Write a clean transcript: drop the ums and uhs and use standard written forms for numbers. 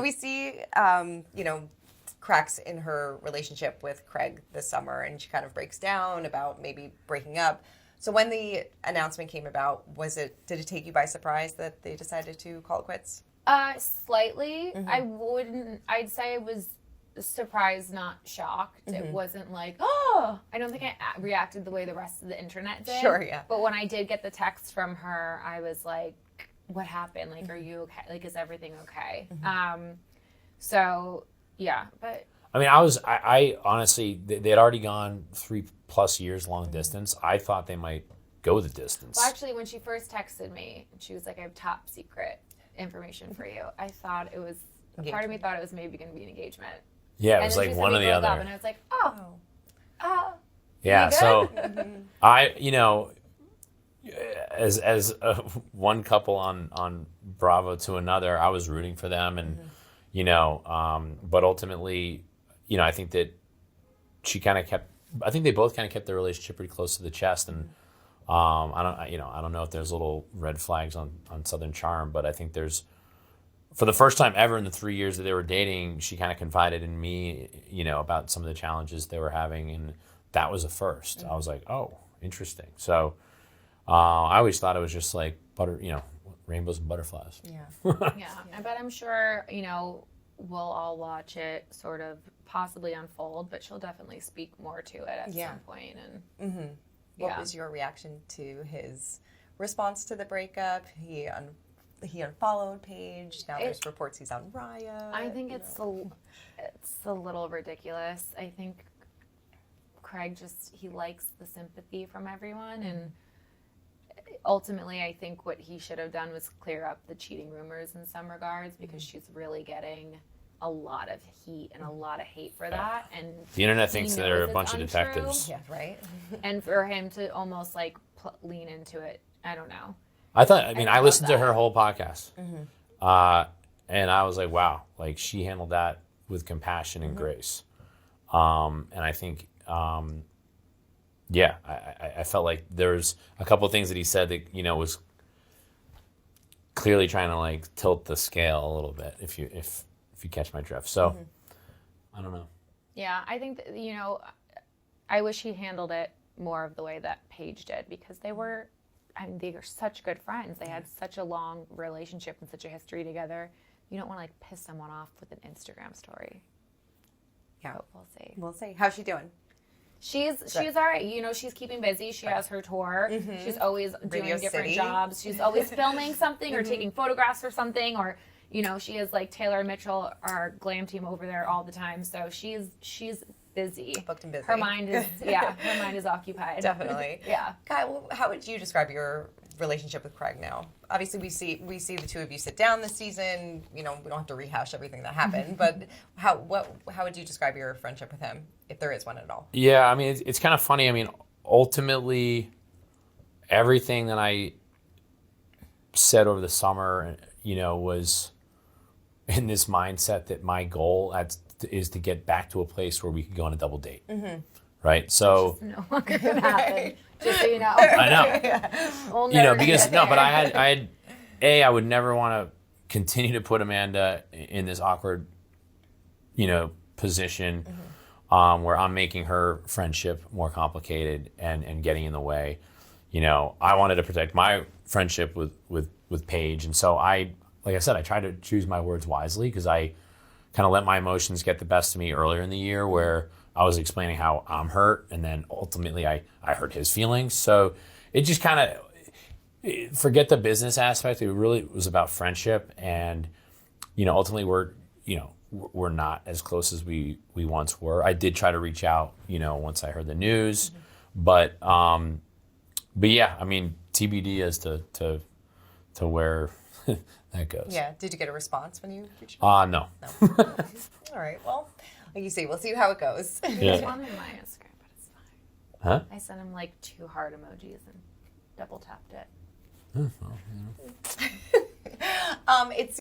we see, cracks in her relationship with Craig this summer, and she kind of breaks down about maybe breaking up. So when the announcement came about, did it take you by surprise that they decided to call it quits? Slightly. I'd say I was surprised, not shocked. It wasn't like, oh, I don't think I reacted the way the rest of the internet did. Sure, yeah. But when I did get the text from her, I was like, what happened? Like, are you okay? Like, is everything okay? So, yeah, but... I mean, I honestly, they had already gone 3+ years long distance. I thought they might go the distance. Well, actually, when she first texted me, she was like, I have top secret information for you. I thought it was, part of me thought it was maybe going to be an engagement. Yeah, it was like one or the other. And I was like, yeah, so as one couple on Bravo to another, I was rooting for them, and but ultimately, I think that I think they both kind of kept their relationship pretty close to the chest, and I don't know if there's little red flags on Southern Charm, but I think there's, for the first time ever in the 3 years that they were dating, she kind of confided in me, about some of the challenges they were having, and that was a first. I was like, oh, interesting. So I always thought it was just like rainbows and butterflies. Yeah. But I'm sure, we'll all watch it sort of possibly unfold, but she'll definitely speak more to it at some point. And what was your reaction to his response to the breakup? He unfollowed Paige. Now there's reports he's on Raya. I think it's a little ridiculous. I think Craig he likes the sympathy from everyone, and ultimately I think what he should have done was clear up the cheating rumors in some regards, because she's really getting a lot of heat and a lot of hate for that. And the internet thinks they're a bunch of detectives. Yeah, right. And for him to almost like lean into it, I don't know. I listened to her whole podcast, and I was like, wow, like she handled that with compassion and grace. And I think, I felt like there's a couple of things that he said that, was clearly trying to like tilt the scale a little bit, if you catch my drift. So I don't know. Yeah, I think that, I wish he handled it more of the way that Paige did, because they were such good friends. They had such a long relationship and such a history together. You don't want to like piss someone off with an Instagram story. Yeah, but we'll see. We'll see. How's she doing? She's all right. She's keeping busy. She has her tour. She's always doing different jobs. She's always filming something or taking photographs for something, or she has like Taylor and Mitchell, our glam team, over there all the time. So she's busy. Booked and busy. Her mind is occupied. Definitely. Yeah. Kyle, how would you describe your relationship with Craig now? Obviously, we see the two of you sit down this season. We don't have to rehash everything that happened, but how would you describe your friendship with him, if there is one at all? Yeah, I mean, it's kind of funny. I mean, ultimately, everything that I said over the summer, was in this mindset that my goal is to get back to a place where we could go on a double date. Right? So no longer gonna happen. Just so you know. I know. We'll because but I would never want to continue to put Amanda in this awkward, position where I'm making her friendship more complicated and getting in the way. I wanted to protect my friendship with Paige, and so like I said, I tried to choose my words wisely, because I kind of let my emotions get the best of me earlier in the year, where I was explaining how I'm hurt, and then ultimately I hurt his feelings. So it just kind of, forget the business aspect. It really was about friendship, and ultimately we're not as close as we once were. I did try to reach out, once I heard the news, but yeah, I mean, TBD as to where that goes. Yeah. Did you get a response when you reached out? No. All right. Well, like you see, we'll see how it goes. He's on my Instagram, but it's fine. Huh? I sent him like 2 heart emojis and double tapped it. Oh, well, It's